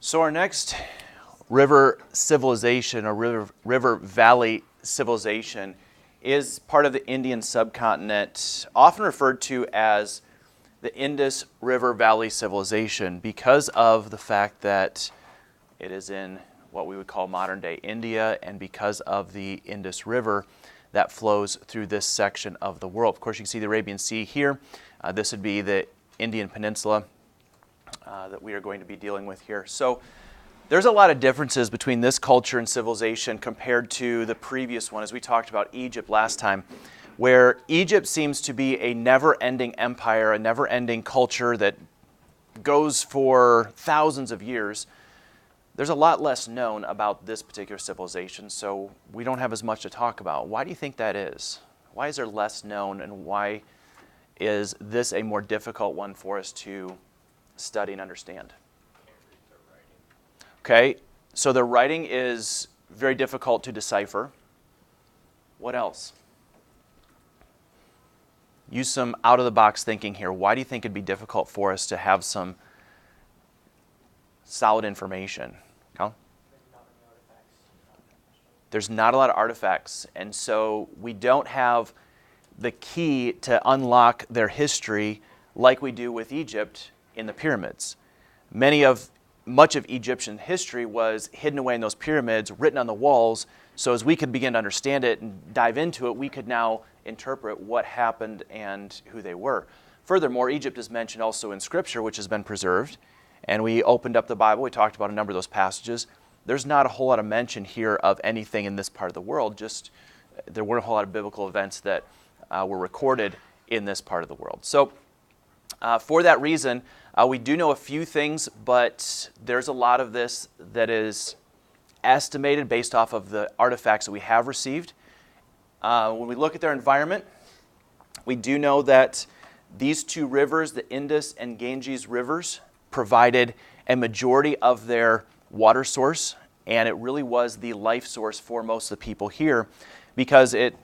So our next river civilization, or river valley civilization, is part of the Indian subcontinent, often referred to as the Indus River Valley Civilization because of the fact that it is in what we would call modern-day India, and because of the Indus River that flows through this section of the world. Of course, you can see the Arabian Sea here. This would be the Indian Peninsula that we are going to be dealing with here. So there's a lot of differences between this culture and civilization compared to the previous one, as we talked about Egypt last time, where Egypt seems to be a never-ending empire, a never-ending culture that goes for thousands of years. There's a lot less known about this particular civilization, so we don't have as much to talk about. Why do you think that is? Why is there less known, and why is this a more difficult one for us to study and understand? Okay, so the writing is very difficult to decipher. What else? Use some out-of-the-box thinking here. Why do you think it'd be difficult for us to have some solid information? Colin? There's not a lot of artifacts, and so we don't have the key to unlock their history like we do with Egypt in the pyramids. Much of Egyptian history was hidden away in those pyramids, written on the walls, so as we could begin to understand it and dive into it, we could now interpret what happened and who they were. Furthermore, Egypt is mentioned also in Scripture, which has been preserved, and we opened up the Bible, we talked about a number of those passages. There's not a whole lot of mention here of anything in this part of the world, just there weren't a whole lot of biblical events that were recorded in this part of the world. So for that reason, we do know a few things, but there's a lot of this that is estimated based off of the artifacts that we have received. When we look at their environment, we do know that these two rivers, the Indus and Ganges rivers, provided a majority of their water source, and it really was the life source for most of the people here because it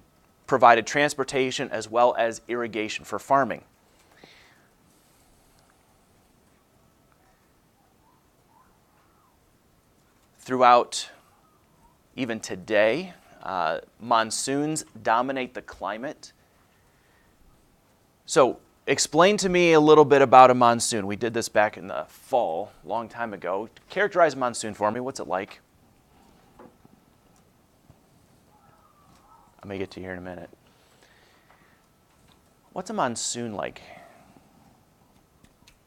provided transportation as well as irrigation for farming. Throughout even today, monsoons dominate the climate. So explain to me a little bit about a monsoon. We did this back in the fall, a long time ago. Characterize a monsoon for me. What's it like? I may get to you here in a minute. What's a monsoon like?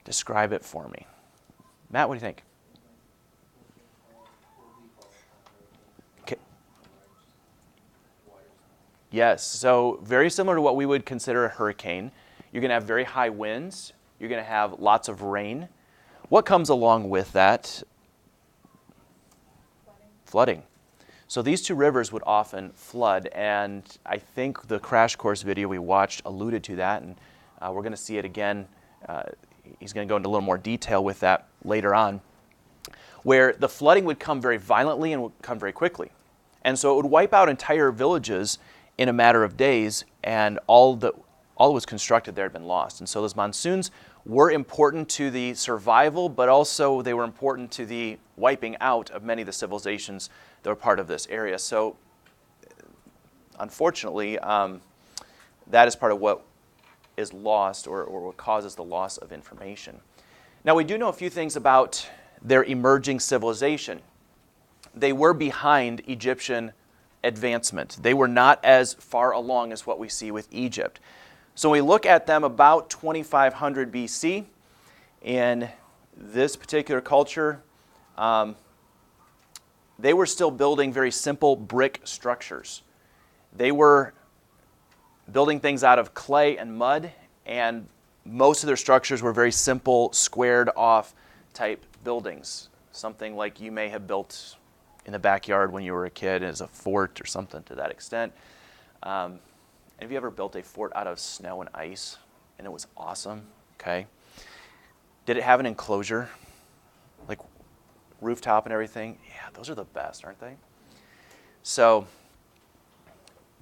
Describe it for me. Matt, what do you think? Okay. Yes, so very similar to what we would consider a hurricane. You're going to have very high winds. You're going to have lots of rain. What comes along with that? Flooding. So these two rivers would often flood, and I think the crash course video we watched alluded to that, and we're going to see it again. He's going to go into a little more detail with that later on, where the flooding would come very violently and would come very quickly. And so it would wipe out entire villages in a matter of days, and all that was constructed there had been lost. And so those monsoons were important to the survival, but also they were important to the wiping out of many of the civilizations that were part of this area. So unfortunately, that is part of what is lost or what causes the loss of information. Now, we do know a few things about their emerging civilization. They were behind Egyptian advancement. They were not as far along as what we see with Egypt. So when we look at them about 2500 BC, in this particular culture, they were still building very simple brick structures. They were building things out of clay and mud, and most of their structures were very simple, squared off type buildings. Something like you may have built in the backyard when you were a kid as a fort or something to that extent. Have you ever built a fort out of snow and ice and it was awesome? Okay. Did it have an enclosure? Like rooftop and everything? Yeah, those are the best, aren't they? So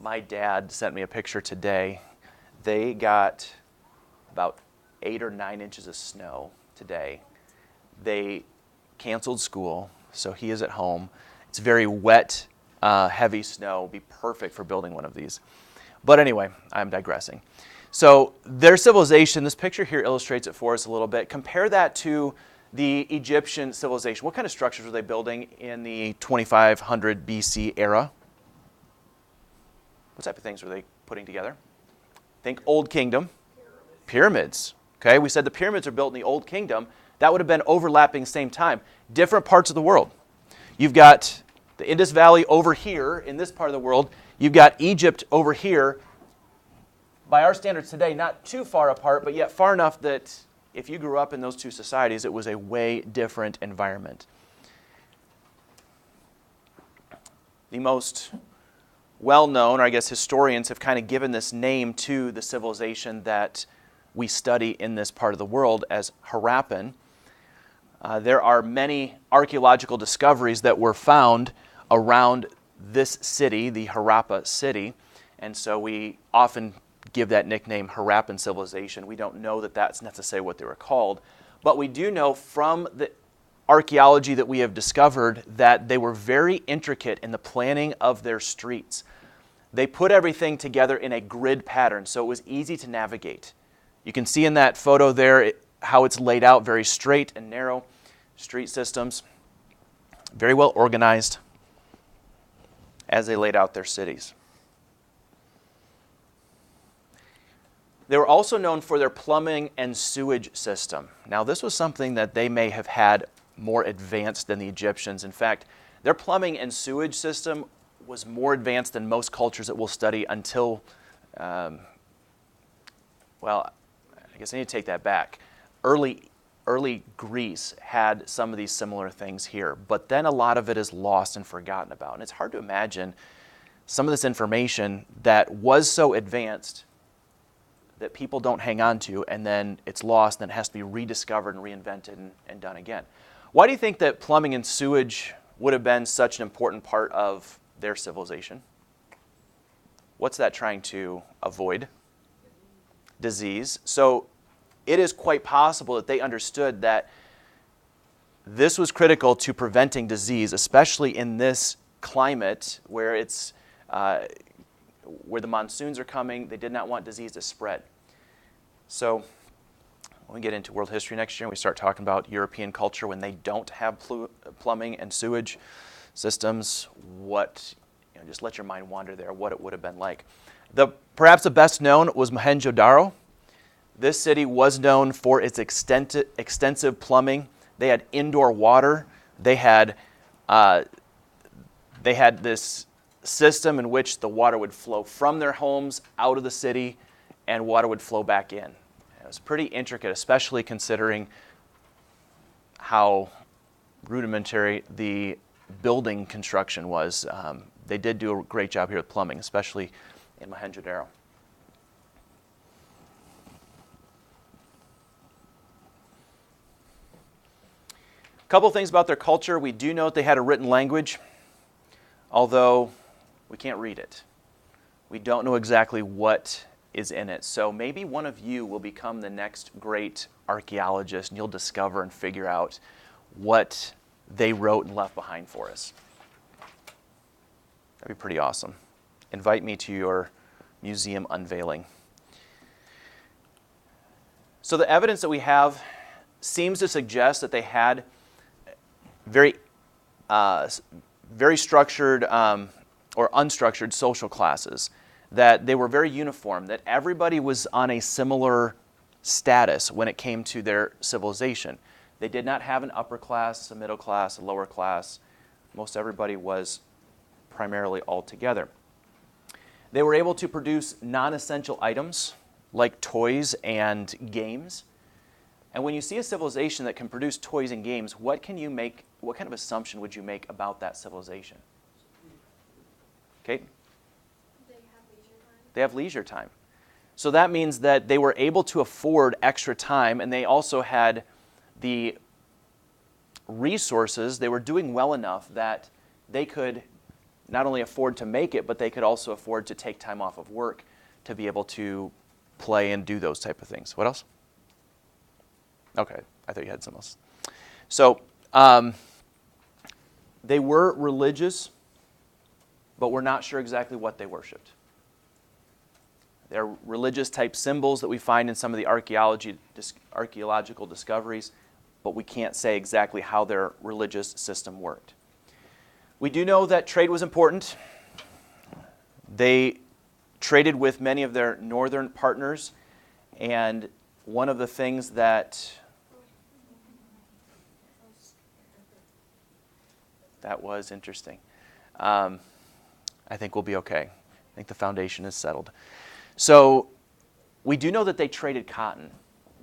my dad sent me a picture today. They got about 8 or 9 inches of snow today. They canceled school, so he is at home. It's very wet, heavy snow. Be perfect for building one of these. But anyway, I'm digressing. So their civilization, this picture here illustrates it for us a little bit. Compare that to the Egyptian civilization. What kind of structures were they building in the 2500 BC era? What type of things were they putting together? Think Old Kingdom. Pyramids. Okay, we said the pyramids are built in the Old Kingdom. That would have been overlapping same time. Different parts of the world. You've got the Indus Valley over here in this part of the world. You've got Egypt over here. By our standards today, not too far apart, but yet far enough that if you grew up in those two societies, it was a way different environment. The most well-known, or I guess historians have kind of given this name to the civilization that we study in this part of the world as Harappan. There are many archaeological discoveries that were found around this city, the Harappa city, and so we often give that nickname Harappan civilization. We don't know that that's necessarily what they were called, but we do know from the archaeology that we have discovered that they were very intricate in the planning of their streets. They put everything together in a grid pattern, so it was easy to navigate. You can see in that photo there how it's laid out, very straight and narrow street systems, very well organized as they laid out their cities. They were also known for their plumbing and sewage system. Now, this was something that they may have had more advanced than the Egyptians. In fact, their plumbing and sewage system was more advanced than most cultures that we'll study until, well, I guess I need to take that back. Early Greece had some of these similar things here, but then a lot of it is lost and forgotten about. And it's hard to imagine some of this information that was so advanced that people don't hang on to, and then it's lost, and it has to be rediscovered and reinvented and done again. Why do you think that plumbing and sewage would have been such an important part of their civilization? What's that trying to avoid? Disease. So it is quite possible that they understood that this was critical to preventing disease, especially in this climate where it's where the monsoons are coming. They did not want disease to spread. So when we get into world history next year and we start talking about European culture when they don't have plumbing and sewage systems, just let your mind wander there, what it would have been like. Perhaps the best known was Mohenjo-Daro. This city was known for its extensive plumbing. They had indoor water. They had this system in which the water would flow from their homes out of the city and water would flow back in. It was pretty intricate, especially considering how rudimentary the building construction was. They did do a great job here with plumbing, especially in Mohenjo-Daro. A couple things about their culture. We do know that they had a written language, although we can't read it. We don't know exactly what is in it. So maybe one of you will become the next great archaeologist, and you'll discover and figure out what they wrote and left behind for us. That'd be pretty awesome. Invite me to your museum unveiling. So the evidence that we have seems to suggest that they had very structured or unstructured social classes, that they were very uniform, that everybody was on a similar status when it came to their civilization. They did not have an upper class, a middle class, a lower class. Most everybody was primarily all together. They were able to produce non-essential items like toys and games. And when you see a civilization that can produce toys and games, what kind of assumption would you make about that civilization? Okay? They have leisure time. So that means that they were able to afford extra time, and they also had the resources. They were doing well enough that they could not only afford to make it, but they could also afford to take time off of work to be able to play and do those type of things. What else? Okay, I thought you had something else. So They were religious, but we're not sure exactly what they worshipped. They're religious type symbols that we find in some of the archaeological discoveries, but we can't say exactly how their religious system worked. We do know that trade was important. They traded with many of their northern partners, and one of the things that was interesting. I think we'll be okay. I think the foundation is settled. So we do know that they traded cotton.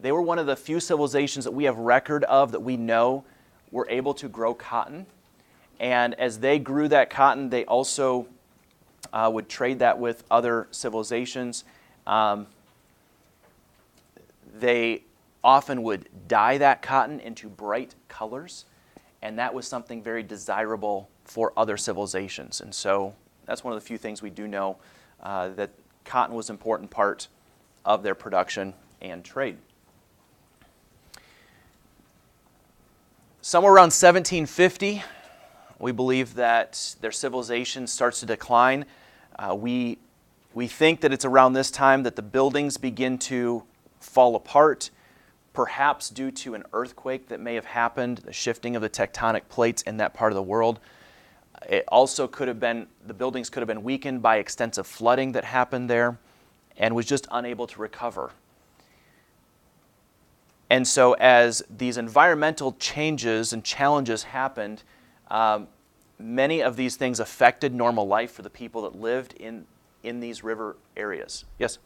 They were one of the few civilizations that we have record of that we know were able to grow cotton. And as they grew that cotton, they also would trade that with other civilizations. They often would dye that cotton into bright colors, and that was something very desirable for other civilizations. And so that's one of the few things we do know, that cotton was an important part of their production and trade. Somewhere around 1750, we believe that their civilization starts to decline. We think that it's around this time that the buildings begin to fall apart, perhaps due to an earthquake that may have happened, the shifting of the tectonic plates in that part of the world. It also could have been, the buildings could have been weakened by extensive flooding that happened there and was just unable to recover. And so as these environmental changes and challenges happened, many of these things affected normal life for the people that lived in these river areas. Yes?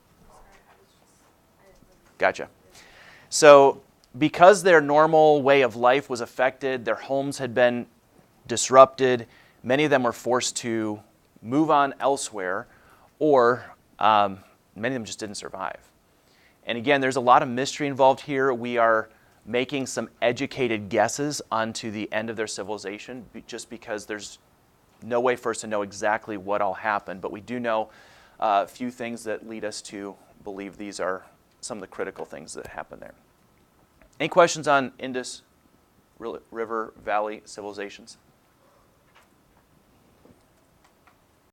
Gotcha. So because their normal way of life was affected, their homes had been disrupted, many of them were forced to move on elsewhere, or many of them just didn't survive. And again, there's a lot of mystery involved here. We are making some educated guesses onto the end of their civilization, just because there's no way for us to know exactly what all happened. But we do know a few things that lead us to believe these are some of the critical things that happened there. Any questions on Indus River Valley civilizations?